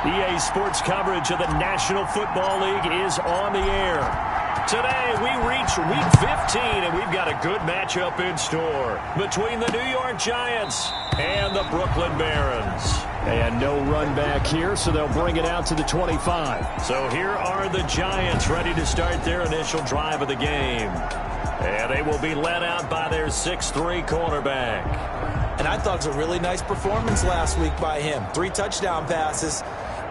EA Sports coverage of the National Football League is on the air. Today, we reach Week 15, and we've got a good matchup in store between the New York Giants and the Brooklyn Barons. And no run back here, so they'll bring it out to the 25. So here are the Giants ready to start their initial drive of the game. And they will be led out by their 6'3" quarterback. And I thought it was a really nice performance last week by him. 3 touchdown passes.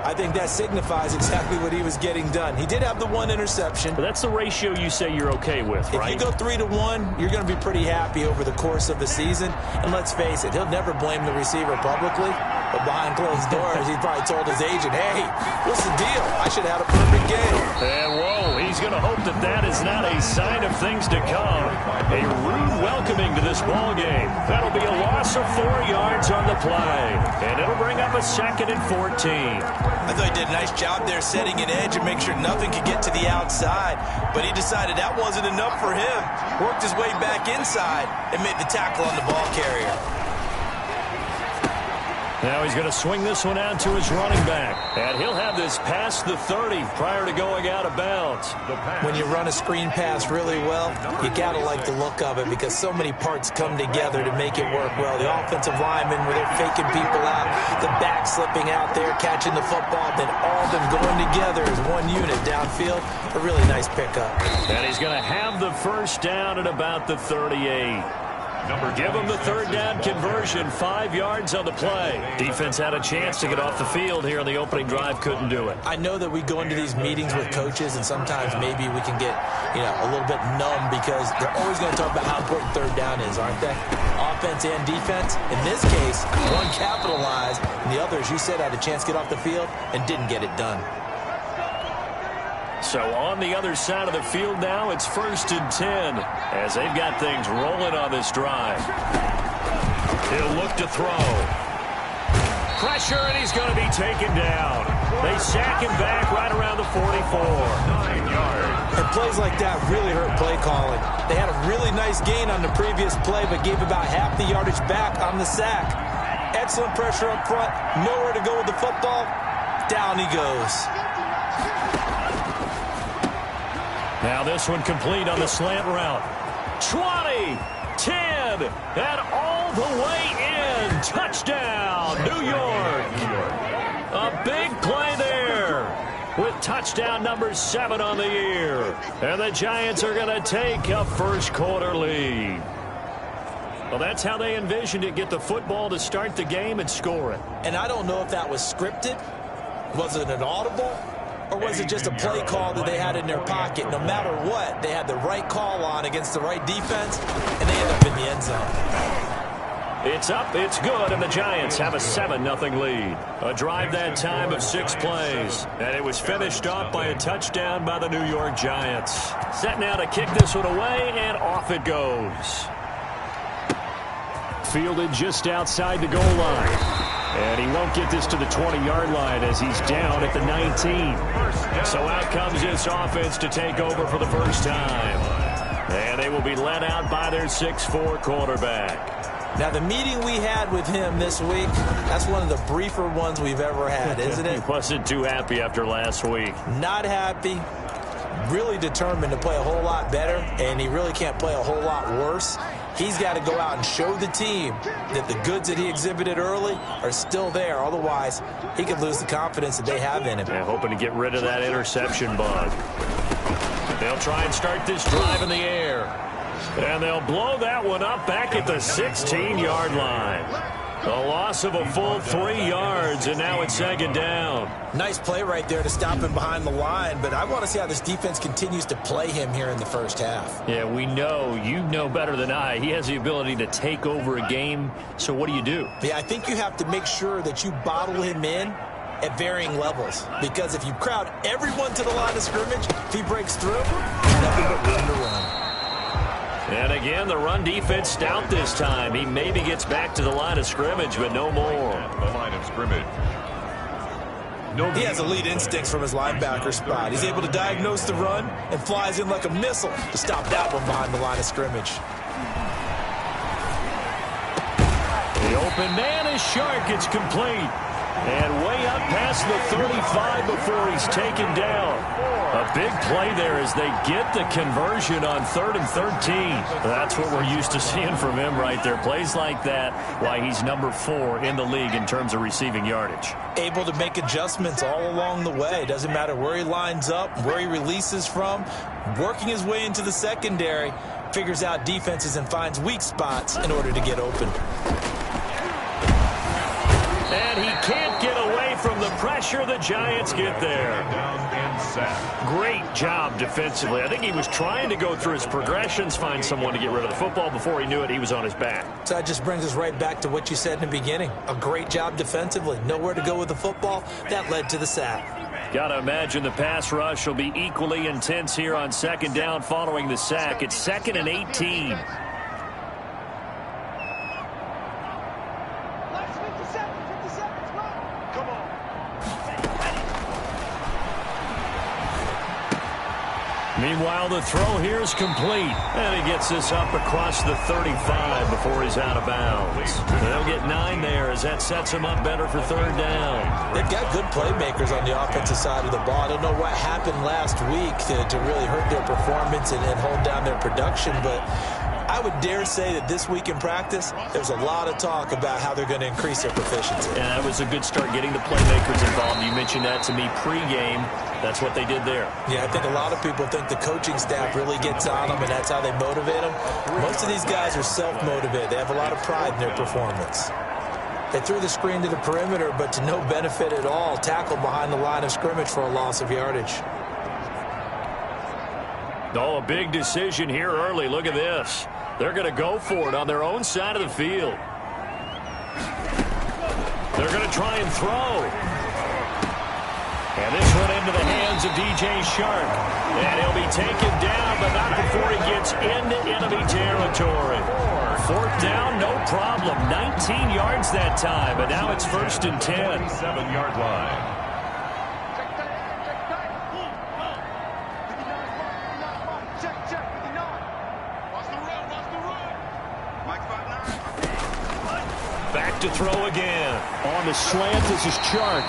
I think that signifies exactly what he was getting done. He did have the 1 interception. But that's the ratio you say you're okay with, right? If you go 3-1, you're going to be pretty happy over the course of the season. And let's face it, he'll never blame the receiver publicly. But behind closed doors, he probably told his agent, hey, what's the deal? I should have had a perfect game. And whoa, he's going to hope that that is not a sign of things to come. A rude welcoming to this ball game. That'll be a loss of 4 yards on the play. And it'll bring up a 2nd and 14. I thought he did a nice job there setting an edge and make sure nothing could get to the outside. But he decided that wasn't enough for him. Worked his way back inside and made the tackle on the ball carrier. Now he's going to swing this one out to his running back. And he'll have this past the 30 prior to going out of bounds. When you run a screen pass really well, you got to like the look of it because so many parts come together to make it work well. The offensive linemen, where they're faking people out, the back slipping out there, catching the football, then all of them going together as one unit downfield. A really nice pickup. And he's going to have the first down at about the 38. Give him the 3rd down conversion, 5 yards on the play. Defense had a chance to get off the field here on the opening drive, couldn't do it. I know that we go into these meetings with coaches, and sometimes maybe we can get, a little bit numb because they're always going to talk about how important 3rd down is, aren't they? Offense and defense. In this case, one capitalized, and the other, as you said, had a chance to get off the field and didn't get it done. So on the other side of the field now, it's 1st and 10 as they've got things rolling on this drive. He'll look to throw. Pressure, and he's going to be taken down. They sack him back right around the 44. 9 yards. And plays like that really hurt play calling. They had a really nice gain on the previous play, but gave about half the yardage back on the sack. Excellent pressure up front. Nowhere to go with the football. Down he goes. Now this one complete on the slant route. 20, 10, and all the way in. Touchdown, New York. A big play there with touchdown number 7 on the year. And the Giants are going to take a first-quarter lead. Well, that's how they envisioned it. Get the football to start the game and score it. And I don't know if that was scripted. Was it an audible? Or was it just a play call that they had in their pocket? No matter what, they had the right call on against the right defense, and they end up in the end zone. It's up, it's good, and the Giants have a 7-0 lead. A drive that time of 6 plays, and it was finished off by a touchdown by the New York Giants. Set now to kick this one away, and off it goes. Fielded just outside the goal line. And he won't get this to the 20-yard line as he's down at the 19. So out comes this offense to take over for the first time. And they will be led out by their 6'4" quarterback. Now, the meeting we had with him this week, that's one of the briefer ones we've ever had, isn't it? He wasn't too happy after last week. Not happy. Really determined to play a whole lot better, and he really can't play a whole lot worse. He's got to go out and show the team that the goods that he exhibited early are still there. Otherwise, he could lose the confidence that they have in him. Yeah, hoping to get rid of that interception bug. They'll try and start this drive in the air. And they'll blow that one up back at the 16-yard line. A loss of a full 3 yards, and now it's 2nd down. Nice play right there to stop him behind the line, but I want to see how this defense continues to play him here in the first half. Yeah, we know. You know better than I. He has the ability to take over a game, so what do? Yeah, I think you have to make sure that you bottle him in at varying levels, because if you crowd everyone to the line of scrimmage, if he breaks through, nothing but room to run. And again, the run defense stout this time. He maybe gets back to the line of scrimmage, but no more. The line of scrimmage. He has elite instincts from his linebacker spot. He's able to diagnose the run and flies in like a missile to stop that one behind the line of scrimmage. The open man is Shark. It's complete. And way up past the 35 before he's taken down. A big play there as they get the conversion on 3rd and 13. That's what we're used to seeing from him right there. Plays like that, why he's number 4 in the league in terms of receiving yardage. Able to make adjustments all along the way. Doesn't matter where he lines up, where he releases from. Working his way into the secondary, figures out defenses and finds weak spots in order to get open. And he can't get away from the pressure the Giants get there. Great job defensively. I think he was trying to go through his progressions, find someone to get rid of the football. Before he knew it, he was on his back. So that just brings us right back to what you said in the beginning. A great job defensively. Nowhere to go with the football. That led to the sack. Got to imagine the pass rush will be equally intense here on 2nd down following the sack. It's 2nd and 18. Meanwhile, the throw here is complete. And he gets this up across the 35 before he's out of bounds. They'll get 9 there as that sets him up better for 3rd down. They've got good playmakers on the offensive side of the ball. I don't know what happened last week to really hurt their performance and hold down their production, but I would dare say that this week in practice, there's a lot of talk about how they're going to increase their proficiency. And that was a good start getting the playmakers involved. You mentioned that to me pregame. That's what they did there. Yeah, I think a lot of people think the coaching staff really gets on them, and that's how they motivate them. Most of these guys are self-motivated. They have a lot of pride in their performance. They threw the screen to the perimeter, but to no benefit at all. Tackled behind the line of scrimmage for a loss of yardage. Oh, a big decision here early. Look at this. They're going to go for it on their own side of the field. They're going to try and throw. And this one into the hands of DJ Shark. And he'll be taken down, but not before he gets into enemy territory. 4th down, no problem. 19 yards that time, but now it's 1st and 10. 7-yard line. Back to throw again. On the slant, this is Chark.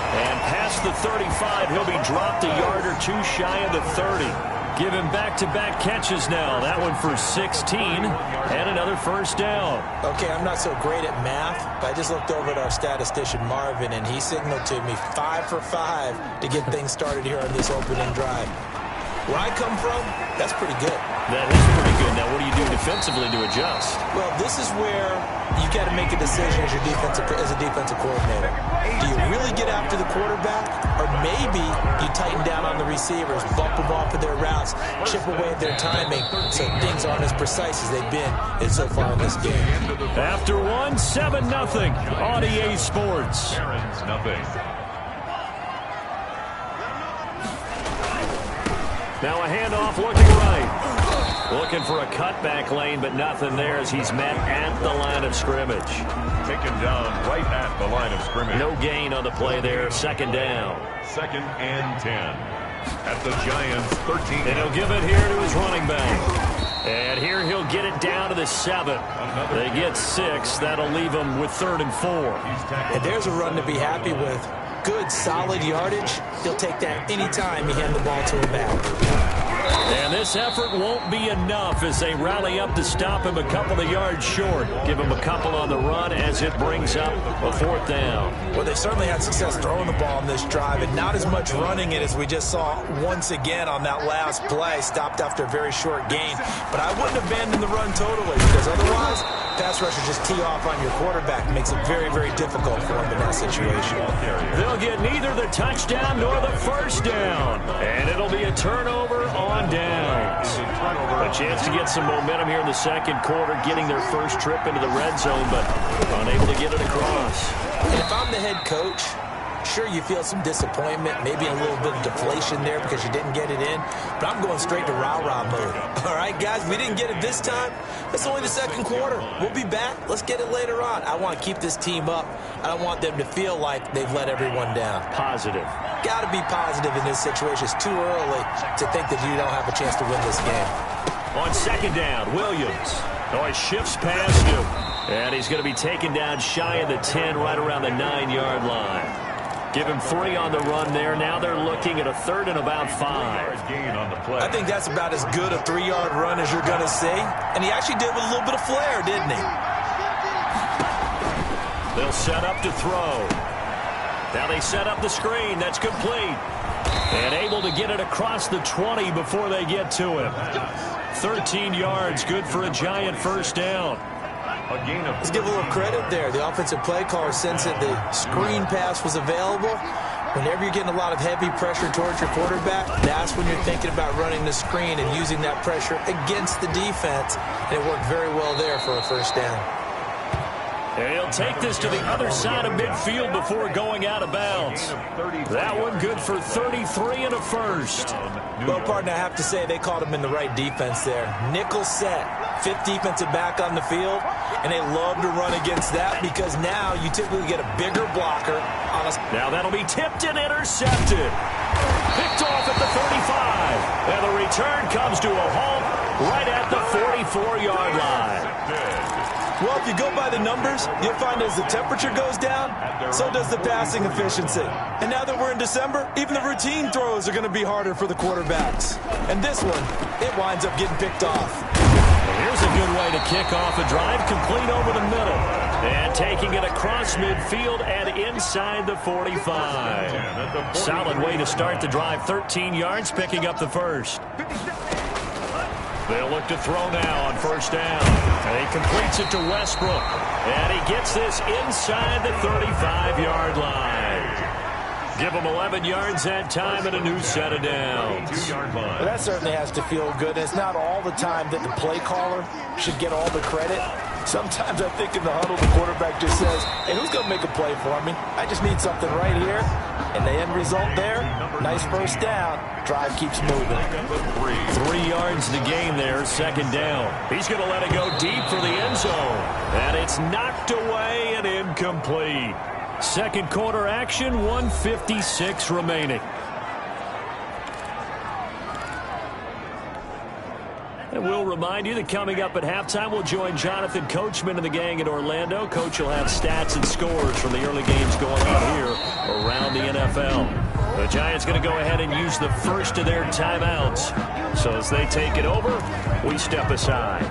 And past the 35, he'll be dropped a yard or 2 shy of the 30. Give him back-to-back catches now. That one for 16 and another 1st down. Okay, I'm not so great at math, but I just looked over at our statistician, Marvin, and he signaled to me 5 for 5 to get things started here on this opening drive. Where I come from, that's pretty good. That is pretty good. Now, what do you do defensively to adjust? Well, this is where you got to make a decision as a defensive coordinator. Do you really get after the quarterback, or maybe you tighten down on the receivers, bump them off of their routes, chip away at their timing so things aren't as precise as they've been so far in this game. After 7-0 on EA Sports. Nothing. Now a handoff looking right. Looking for a cutback lane, but nothing there as he's met at the line of scrimmage. Taken down right at the line of scrimmage. No gain on the play there. 2nd down. 2nd and 10. At the Giants' 13. And he'll give it here to his running back. And here he'll get it down to the 7. They get 6. That'll leave them with 3rd and 4. And there's a run to be happy with. Good, solid yardage. He'll take that anytime you hand the ball to him back. And this effort won't be enough as they rally up to stop him a couple of yards short. Give him a couple on the run as it brings up a 4th down. Well, they certainly had success throwing the ball on this drive, and not as much running it as we just saw once again on that last play. Stopped after a very short gain. But I wouldn't abandon the run totally, because otherwise, pass rushers just tee off on your quarterback. It makes it very, very difficult for him in that situation. They'll get neither the touchdown nor the 1st down. And it'll be a turnover on downs. A chance to get some momentum here in the 2nd quarter, getting their first trip into the red zone, but unable to get it across. And if I'm the head coach, sure, you feel some disappointment, maybe a little bit of deflation there because you didn't get it in, but I'm going straight to rah-rah mode. All right, guys, we didn't get it this time. It's only the 2nd quarter. We'll be back. Let's get it later on. I want to keep this team up. I don't want them to feel like they've let everyone down. Positive. Got to be positive in this situation. It's too early to think that you don't have a chance to win this game. On 2nd down, Williams. Oh, he shifts past him. And he's going to be taken down shy of the 10, right around the 9-yard line. Give him 3 on the run there. Now they're looking at a 3rd and about 5. I think that's about as good a 3-yard run as you're going to see. And he actually did with a little bit of flair, didn't he? They'll set up to throw. Now they set up the screen. That's complete. And able to get it across the 20 before they get to him. 13 yards, good for a Giant first down. Let's give a little credit there. The offensive play caller sensed that the screen pass was available. Whenever you're getting a lot of heavy pressure towards your quarterback, that's when you're thinking about running the screen and using that pressure against the defense. And it worked very well there for a first down. And he'll take this to the other side of midfield before going out of bounds. That one good for 33 and a first. Well, partner, I have to say they caught him in the right defense there. Nickel set, 5th defensive back on the field, and they love to run against that because now you typically get a bigger blocker on a... Now that'll be tipped and intercepted. Picked off at the 35. And the return comes to a halt right at the 44-yard line. Well, if you go by the numbers, you'll find as the temperature goes down, so does the passing efficiency. And now that we're in December, even the routine throws are going to be harder for the quarterbacks. And this one, it winds up getting picked off. Here's a good way to kick off a drive, complete over the middle. And taking it across midfield and inside the 45. Solid way to start the drive, 13 yards, picking up the first. They'll look to throw now on first down. And he completes it to Westbrook. And he gets this inside the 35-yard line. Give him 11 yards that time and a new set of downs. Well, that certainly has to feel good. It's not all the time that the play caller should get all the credit. Sometimes I think in the huddle, the quarterback just says, hey, who's going to make a play for me? I just need something right here. And the end result there, nice first down. Drive keeps moving. 3 yards to gain there, second down. He's going to let it go deep for the end zone. And it's knocked away and incomplete. Second quarter action, 1:56 remaining. And we'll remind you that coming up at halftime, we'll join Jonathan Coachman and the gang in Orlando. Coach will have stats and scores from the early games going on here around the NFL. The Giants going to go ahead and use the first of their timeouts. So as they take it over, we step aside.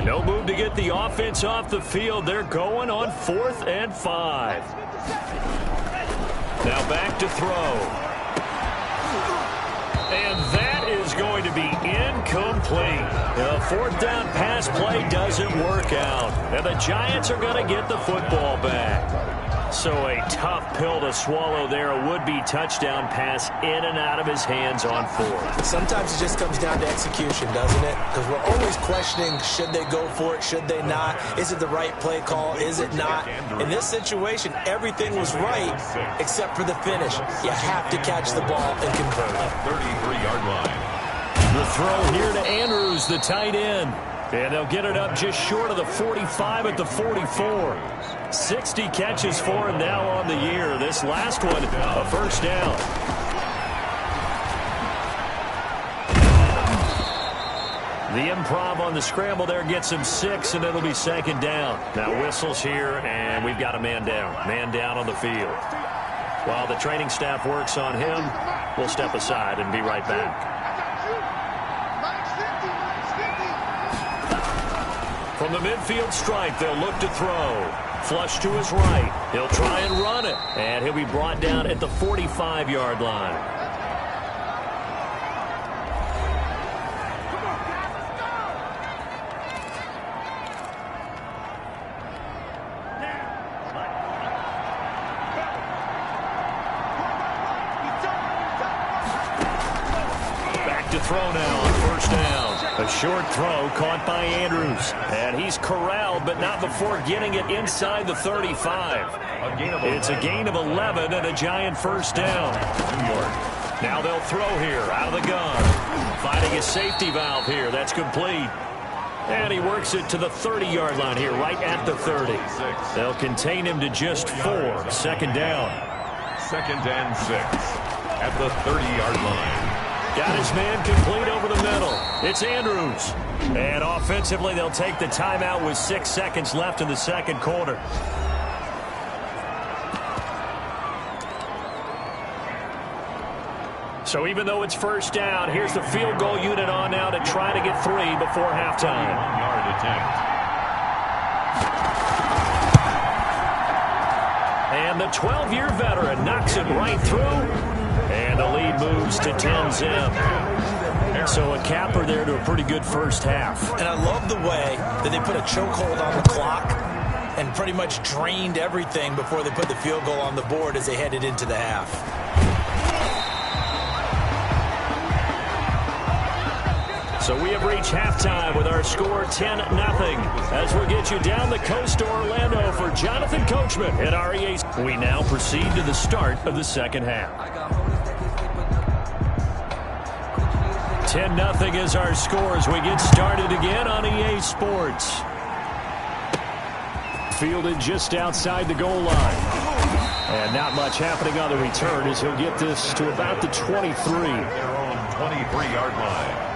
No move to get the offense off the field. They're going on 4th and 5. Now back to throw. And that is going to be incomplete. The 4th down pass play doesn't work out. And the Giants are going to get the football back. So a tough pill to swallow there. A would-be touchdown pass in and out of his hands on 4th. Sometimes it just comes down to execution, doesn't it? Because we're always questioning, should they go for it, should they not? Is it the right play call, is it not? In this situation, everything was right except for the finish. You have to catch the ball and convert it. 33-yard line. The throw here to Andrews, the tight end. And they'll get it up just short of the 45 at the 44. 60 catches for him now on the year. This last one, a first down. The improv on the scramble there gets him 6, and it'll be second down. Now whistles here, and we've got a man down. Man down on the field. While the training staff works on him, we'll step aside and be right back. From the midfield stripe, they'll look to throw. Flush to his right. He'll try and run it. And he'll be brought down at the 45-yard line. Back to throw now on first down. A short throw caught by Andrews. And he's corralled, but not before getting it inside the 35. It's a gain of 11 and a Giant first down. Now they'll throw here out of the gun. Finding a safety valve here. That's complete. And he works it to the 30-yard line here, right at the 30. They'll contain him to just 4. Second down. 2nd and 6. at the 30-yard line. Got his man complete over the middle. It's Andrews. And offensively, they'll take the timeout with 6 seconds left in the second quarter. So even though it's first down, here's the field goal unit on now to try to get 3 before halftime. 1-yard attempt. And the 12-year veteran knocks it right through. And the lead moves to 10-zip. So a capper there to a pretty good first half. And I love the way that they put a chokehold on the clock and pretty much drained everything before they put the field goal on the board as they headed into the half. So we have reached halftime with our score 10-0. As we'll get you down the coast to Orlando for Jonathan Coachman at REA. We now proceed to the start of the second half. 10-0 is our score as we get started again on EA Sports. Fielded just outside the goal line. And not much happening on the return as he'll get this to about the 23. Their own 23-yard line.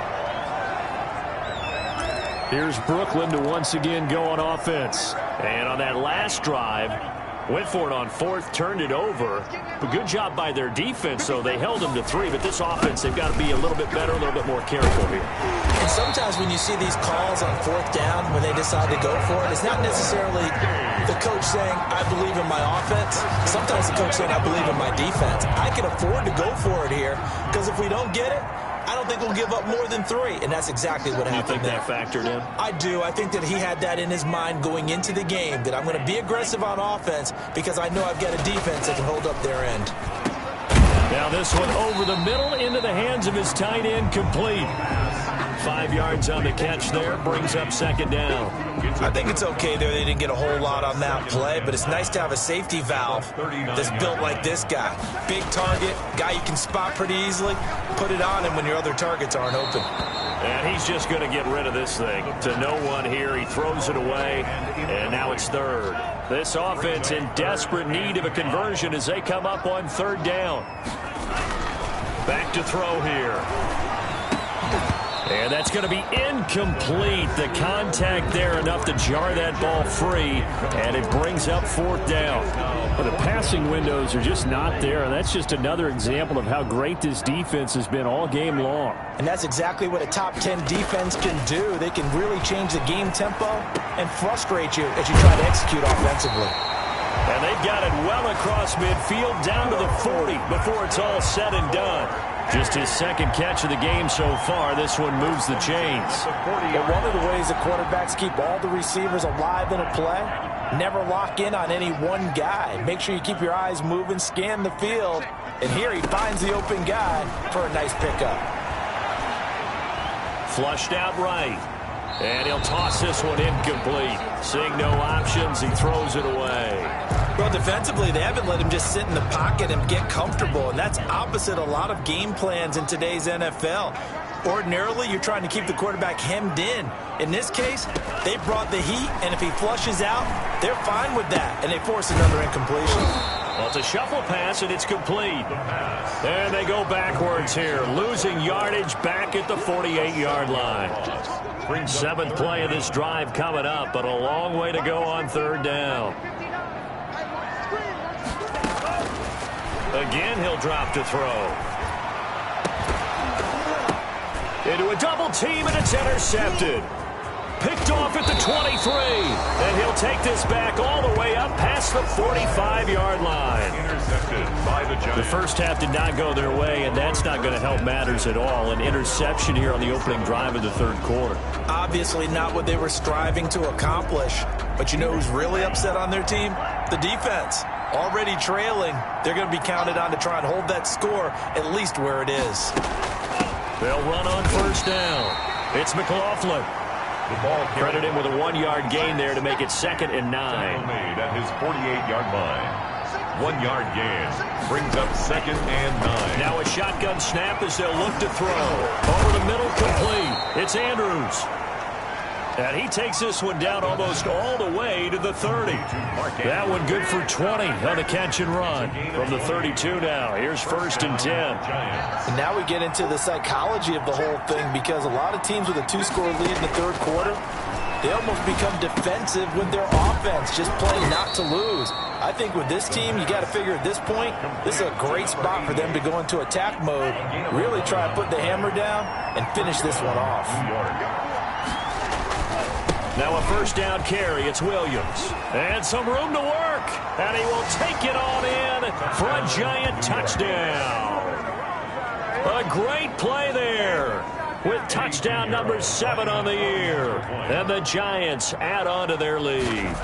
Here's Brooklyn to once again go on offense. And on that last drive, went for it on fourth, turned it over. But good job by their defense, though. They held them to 3. But this offense, they've got to be a little bit better, a little bit more careful here. And sometimes when you see these calls on fourth down, when they decide to go for it, it's not necessarily the coach saying, I believe in my offense. Sometimes the coach saying, I believe in my defense. I can afford to go for it here because if we don't get it, I don't think we'll give up more than 3, and that's exactly what happened there. You think that factored in? I do. I think that he had that in his mind going into the game, that I'm going to be aggressive on offense because I know I've got a defense that can hold up their end. Now this one over the middle into the hands of his tight end, complete. 5 yards on the catch there, brings up second down. I think it's okay there. They didn't get a whole lot on that play, but it's nice to have a safety valve that's built like this guy. Big target, guy you can spot pretty easily. Put it on him when your other targets aren't open. And he's just going to get rid of this thing. To no one here, he throws it away, and now it's third. This offense in desperate need of a conversion as they come up on third down. Back to throw here. And that's going to be incomplete. The contact there enough to jar that ball free, and it brings up fourth down. Well, the passing windows are just not there, and that's just another example of how great this defense has been all game long. And that's exactly what a top 10 defense can do. They can really change the game tempo and frustrate you as you try to execute offensively. And they've got it well across midfield down to the 40 before it's all said and done. Just his second catch of the game so far. This one moves the chains. But one of the ways the quarterbacks keep all the receivers alive in a play, never lock in on any one guy. Make sure you keep your eyes moving, scan the field. And here he finds the open guy for a nice pickup. Flushed out right. And he'll toss this one incomplete. Seeing no options, he throws it away. Well, defensively, they haven't let him just sit in the pocket and get comfortable, and that's opposite a lot of game plans in today's NFL. Ordinarily, you're trying to keep the quarterback hemmed in. In this case, they brought the heat, and if he flushes out, they're fine with that, and they force another incompletion. Well, it's a shuffle pass, and it's complete. And they go backwards here, losing yardage back at the 48-yard line. 7th play of this drive coming up, but a long way to go on third down. Again, he'll drop to throw. Into a double team, and it's intercepted. Picked off at the 23. And he'll take this back all the way up past the 45-yard line. Intercepted by the Giants. The first half did not go their way, and that's not going to help matters at all. An interception here on the opening drive of the third quarter. Obviously not what they were striving to accomplish. But you know who's really upset on their team? The defense. Already trailing, they're going to be counted on to try and hold that score at least where it is. They'll run on first down. It's McLaughlin. The ball Credit him with a 1-yard gain there to make it 2nd and 9. made at his 48-yard line. 1-yard gain brings up 2nd and 9. Now a shotgun snap as they'll look to throw. Over the middle, complete. It's Andrews. And he takes this one down almost all the way to the 30. That one good for 20 on the catch and run. From the 32 now, here's 1st and 10. And now we get into the psychology of the whole thing, because a lot of teams with a 2-score lead in the third quarter, they almost become defensive with their offense, just playing not to lose. I think with this team, you got to figure at this point, this is a great spot for them to go into attack mode, really try to put the hammer down and finish this one off. Now a 1st down carry. It's Williams. And some room to work. And he will take it on in for a Giant touchdown. A great play there, with touchdown number 7 on the year. And the Giants add on to their lead.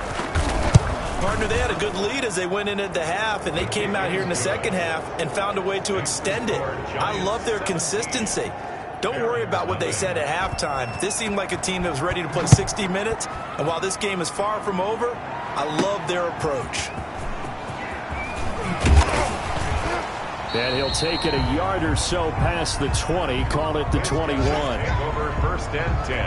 Partner, they had a good lead as they went in at the half, and they came out here in the second half and found a way to extend it. I love their consistency. Don't worry about what they said at halftime. This seemed like a team that was ready to play 60 minutes, and while this game is far from over, I love their approach. And he'll take it a yard or so past the 20, call it the 21. Over 1st and 10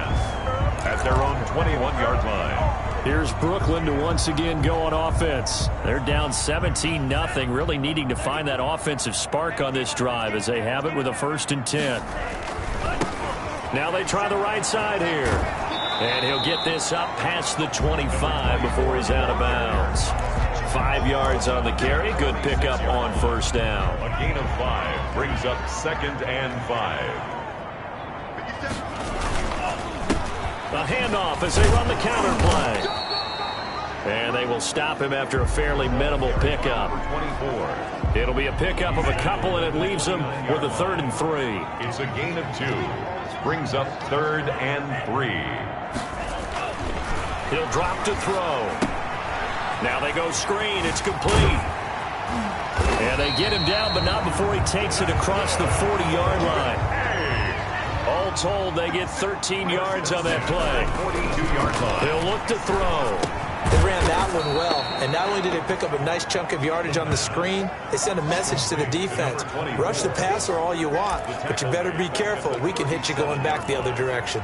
at their own 21-yard line. Here's Brooklyn to once again go on offense. They're down 17-0, really needing to find that offensive spark on this drive as they have it with a 1st and 10. Now they try the right side here. And he'll get this up past the 25 before he's out of bounds. 5 yards on the carry. Good pickup on 1st down. A gain of 5 brings up 2nd and 5. A handoff as they run the counter play. And they will stop him after a fairly minimal pickup. 24. It'll be a pickup of a couple, and it leaves them with a 3rd and 3. It's a gain of 2. Brings up 3rd and 3. He'll drop to throw. Now they go screen. It's complete. And they get him down, but not before he takes it across the 40-yard line. All told, they get 13 yards on that play. 42-yard line. He'll look to throw. They ran that one well, and not only did they pick up a nice chunk of yardage on the screen, they sent a message to the defense. Rush the passer all you want, but you better be careful. We can hit you going back the other direction.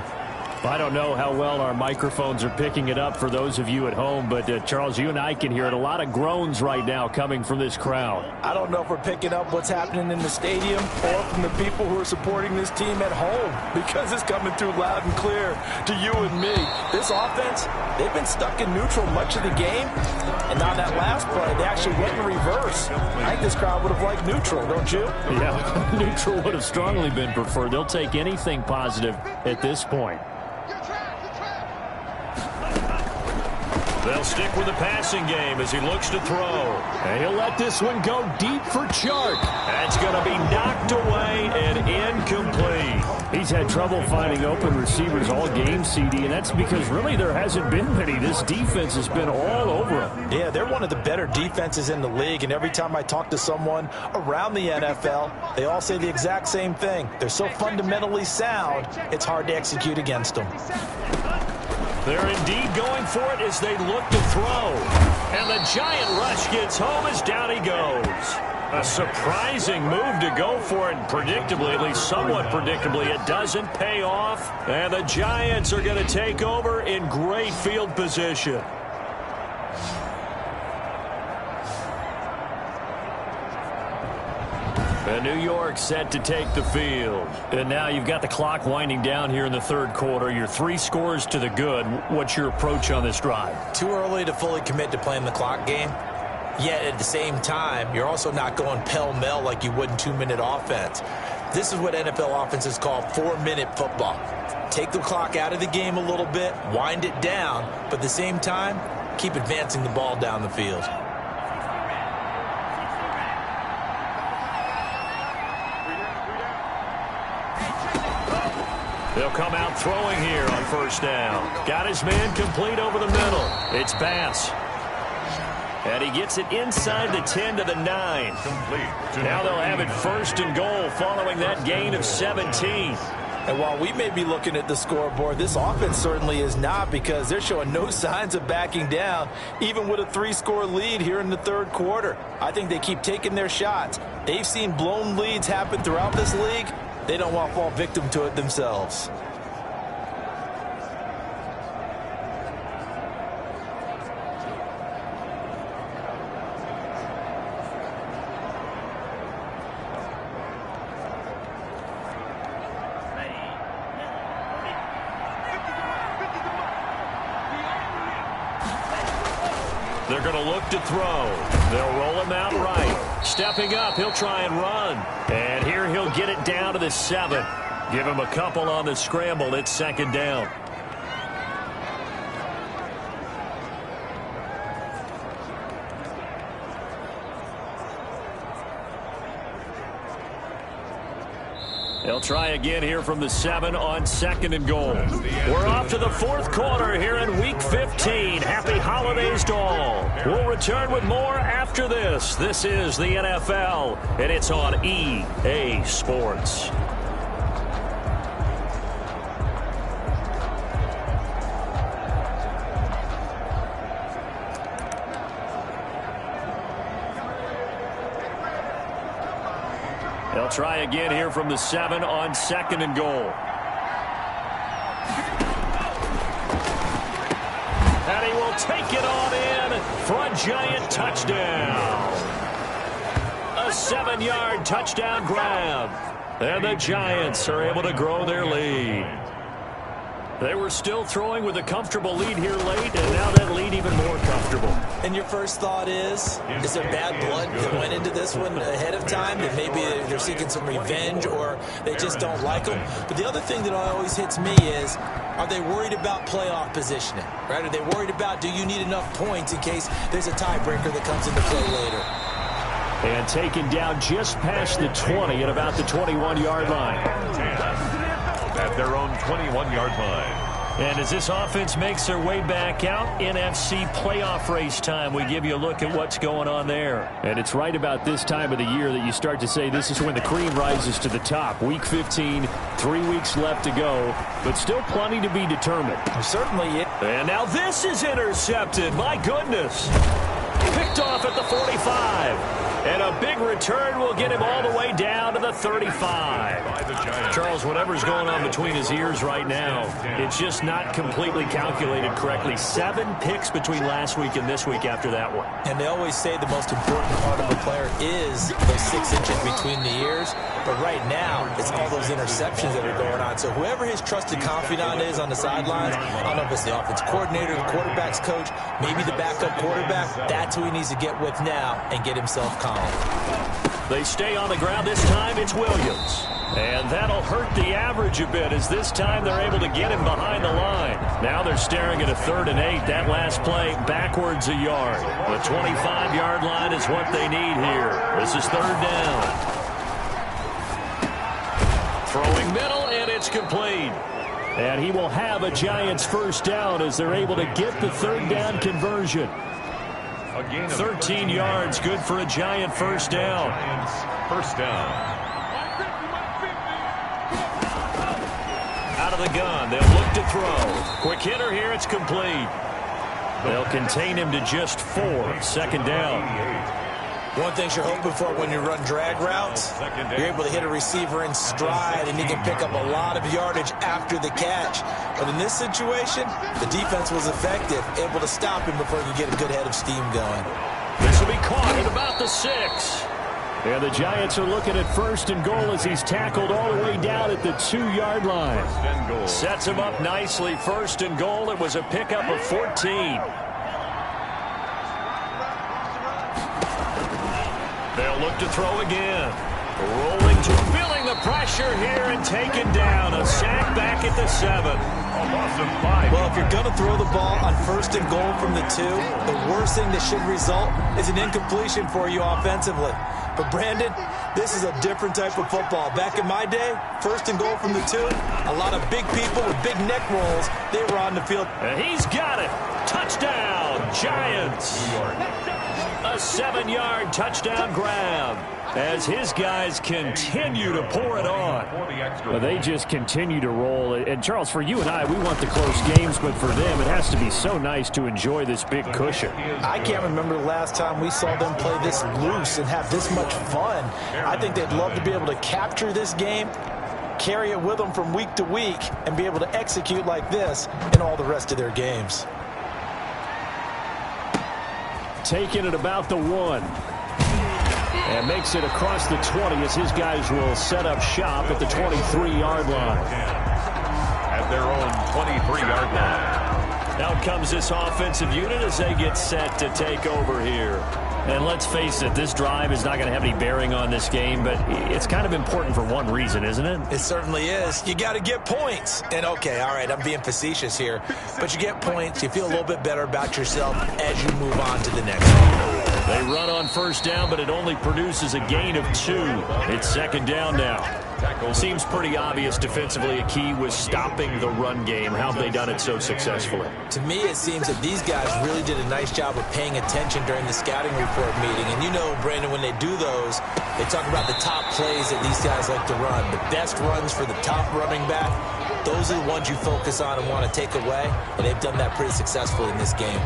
I don't know how well our microphones are picking it up for those of you at home, but Charles, you and I can hear it. A lot of groans right now coming from this crowd. I don't know if we're picking up what's happening in the stadium or from the people who are supporting this team at home, because it's coming through loud and clear to you and me. This offense, they've been stuck in neutral much of the game, and on that last play, they actually went in reverse. I think this crowd would have liked neutral, don't you? Yeah, neutral would have strongly been preferred. They'll take anything positive at this point. They'll stick with the passing game as he looks to throw. And he'll let this one go deep for Chark. That's going to be knocked away and incomplete. He's had trouble finding open receivers all game, CD, and that's because really there hasn't been many. This defense has been all over him. Yeah, they're one of the better defenses in the league, and every time I talk to someone around the NFL, they all say the exact same thing. They're so fundamentally sound, it's hard to execute against them. They're indeed going for it as they look to throw. And the giant rush gets home as down he goes. A surprising move to go for it, and predictably, at least somewhat predictably, it doesn't pay off. And the Giants are going to take over in great field position. And New York set to take the field. And now you've got the clock winding down here in the third quarter. You're 3 scores to the good. What's your approach on this drive? Too early to fully commit to playing the clock game. Yet at the same time, you're also not going pell-mell like you would in 2-minute offense. This is what NFL offenses call 4-minute football. Take the clock out of the game a little bit, wind it down, but at the same time, keep advancing the ball down the field. They'll come out throwing here on first down. Got his man complete over the middle. It's Bass. And he gets it inside the 10 to the 9. Now they'll have it first and goal following that gain of 17. And while we may be looking at the scoreboard, this offense certainly is not, because they're showing no signs of backing down, even with a 3-score lead here in the third quarter. I think they keep taking their shots. They've seen blown leads happen throughout this league. They don't want to fall victim to it themselves. They're going to look to throw. They'll roll him out right. Stepping up, he'll try and run. And here he'll get it down to the 7. Give him a couple on the scramble. It's second down. They'll try again here from the 7 on 2nd and goal. We're off to the 4th quarter here in Week 15. Happy holidays to all. We'll return with more after this. This is the NFL, and it's on EA Sports. They'll try again here from the 7 on 2nd and goal. And he will take it on in for a giant touchdown. A 7-yard touchdown grab. And the Giants are able to grow their lead. They were still throwing with a comfortable lead here late, and now that lead even more comfortable. And your first thought is there bad blood that went into this one ahead of time, that maybe they're seeking some revenge or they just don't like them? But the other thing that always hits me is, are they worried about playoff positioning? Right? Are they worried about, do you need enough points in case there's a tiebreaker that comes into play later? And taken down just past the 20 at about the 21-yard line. At their own 21-yard line. And as this offense makes their way back out, NFC playoff race time, we give you a look at what's going on there. And it's right about this time of the year that you start to say this is when the cream rises to the top. Week 15, 3 weeks left to go, but still plenty to be determined. Certainly. And now this is intercepted. My goodness. Picked off at the 45. And a big return will get him all the way down to the 35. Charles, whatever's going on between his ears right now, it's just not completely calculated correctly. 7 picks between last week and this week after that one. And they always say the most important part of a player is those 6 inches between the ears. But right now, it's all those interceptions that are going on. So whoever his trusted confidant is on the sidelines, I don't know if it's the offense coordinator, the quarterback's coach, maybe the backup quarterback, that's who he needs to get with now and get himself calm. They stay on the ground. This time it's Williams. And that'll hurt the average a bit as this time they're able to get him behind the line. Now they're staring at a 3rd and 8. That last play backwards a yard. The 25-yard line is what they need here. This is 3rd down. Throwing middle, and it's complete. And he will have a Giants first down as they're able to get the 3rd down conversion. 13 yards, good for a Giant first down. First down. Out of the gun, they'll look to throw. Quick hitter here, it's complete. They'll contain him to just 4. 2nd down. One thing you're hoping for when you run drag routes, you're able to hit a receiver in stride and he can pick up a lot of yardage after the catch. But in this situation, the defense was effective, able to stop him before he could get a good head of steam going. This will be caught at about the 6. And the Giants are looking at 1st and goal as he's tackled all the way down at the 2-yard line. Sets him up nicely. 1st and goal. It was a pickup of 14. They'll look to throw again. Rolling to feeling the pressure here and taken down. A sack back at the 7. Well, if you're going to throw the ball on 1st and goal from the 2, the worst thing that should result is an incompletion for you offensively. But, Brandon, this is a different type of football. Back in my day, 1st and goal from the 2, a lot of big people with big neck rolls, they were on the field. And he's got it. Touchdown, Giants. A 7-yard touchdown grab as his guys continue to pour it on. Well, they just continue to roll. And, Charles, for you and I, we want the close games, but for them, it has to be so nice to enjoy this big cushion. I can't remember the last time we saw them play this loose and have this much fun. I think they'd love to be able to capture this game, carry it with them from week to week, and be able to execute like this in all the rest of their games. Taking it about the 1. And makes it across the 20 as his guys will set up shop at the 23-yard line. At their own 23-yard line. Out comes this offensive unit as they get set to take over here. And let's face it, this drive is not going to have any bearing on this game, but it's kind of important for one reason, isn't it? It certainly is. You got to get points. And, okay, all right, I'm being facetious here, but you get points, you feel a little bit better about yourself as you move on to the next one. They run on first down, but it only produces a gain of 2. It's second down now. Seems pretty obvious defensively a key was stopping the run game. How have they done it so successfully? To me, it seems that these guys really did a nice job of paying attention during the scouting report meeting. And you know, Brandon, when they do those, they talk about the top plays that these guys like to run. The best runs for the top running back, those are the ones you focus on and want to take away. And they've done that pretty successfully in this game.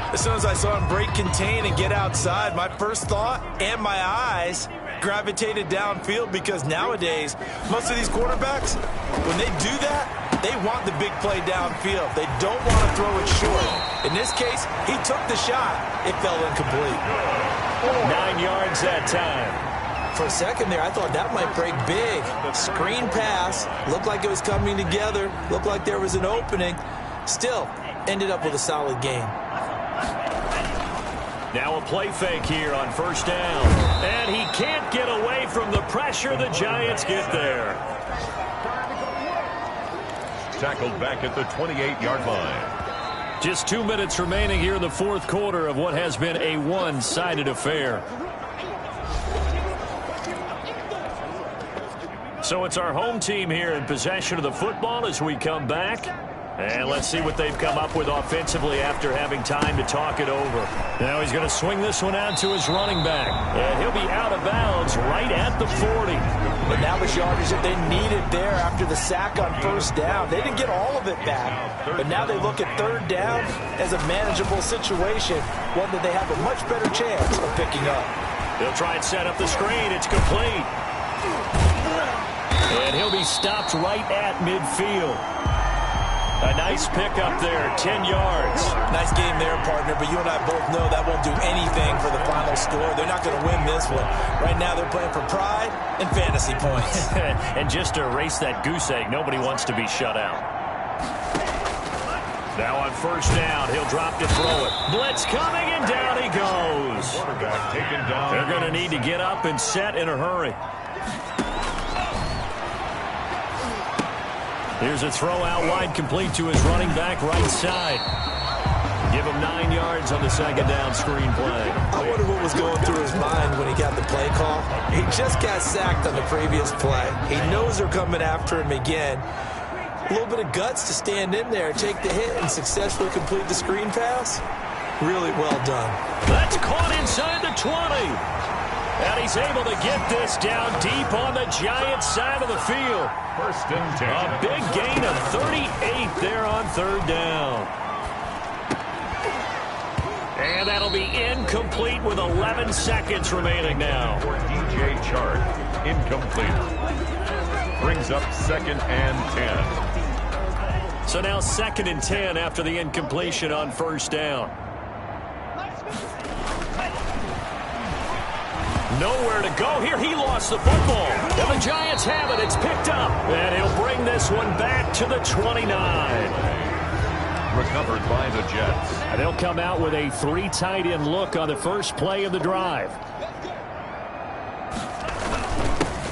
As soon as I saw him break contain and get outside, my first thought and my eyes gravitated downfield, because nowadays, most of these quarterbacks, when they do that, they want the big play downfield. They don't want to throw it short. In this case, he took the shot. It fell incomplete. 9 yards that time. For a second there, I thought that might break big. Screen pass. Looked like it was coming together. Looked like there was an opening. Still, ended up with a solid game. Now a play fake here on first down. And he can't get away from the pressure. The Giants get there. Tackled back at the 28-yard line. Just 2 minutes remaining here in the fourth quarter of what has been a one-sided affair. So it's our home team here in possession of the football as we come back. And let's see what they've come up with offensively after having time to talk it over. Now he's going to swing this one out to his running back. And he'll be out of bounds right at the 40. But now the yardage that they needed there after the sack on first down. They didn't get all of it back. But now they look at third down as a manageable situation, one that they have a much better chance of picking up. He'll try and set up the screen. It's complete. And he'll be stopped right at midfield. A nice pickup there, 10 yards. Nice game there, partner, but you and I both know that won't do anything for the final score. They're not going to win this one. Right now they're playing for pride and fantasy points. And just to erase that goose egg, nobody wants to be shut out. Now on first down, he'll drop to throw it. Blitz coming, and down he goes. Quarterback taken down. They're going to need to get up and set in a hurry. Here's a throw out wide, complete to his running back right side. Give him 9 yards on the second down screen play. I wonder what was going through his mind when he got the play call. He just got sacked on the previous play. He knows they're coming after him again. A little bit of guts to stand in there, take the hit, and successfully complete the screen pass. Really well done. That's caught inside the 20. And he's able to get this down deep on the Giants' side of the field. First and 10. A big gain of 38 there on third down. And that'll be incomplete with 11 seconds remaining now. For DJ Chark, incomplete. Brings up second and 10. So now second and 10 after the incompletion on first down. Nowhere to go here. He lost the football. And the Giants have it. It's picked up. And he'll bring this one back to the 29. Recovered by the Jets. And they'll come out with a 3 tight end look on the first play of the drive.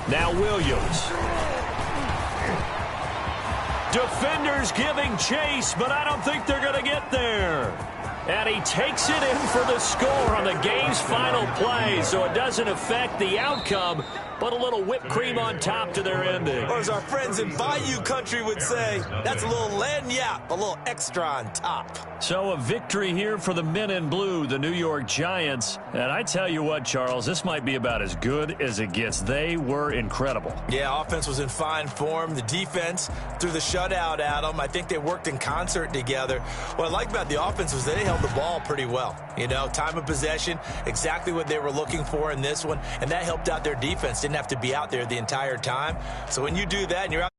Now Williams. Defenders giving chase, but I don't think they're going to get there. And he takes it in for the score on the game's final play, so it doesn't affect the outcome, but a little whipped cream on top to their ending. Or as our friends in Bayou country would say, that's a little lagniappe, a little extra on top. So a victory here for the men in blue, the New York Giants. And I tell you what, Charles, this might be about as good as it gets. They were incredible. Yeah, offense was in fine form. The defense threw the shutout at them. I think they worked in concert together. What I like about the offense was they held the ball pretty well. You know, time of possession, exactly what they were looking for in this one, and that helped out their defense. Didn't have to be out there the entire time. So when you do that and you're out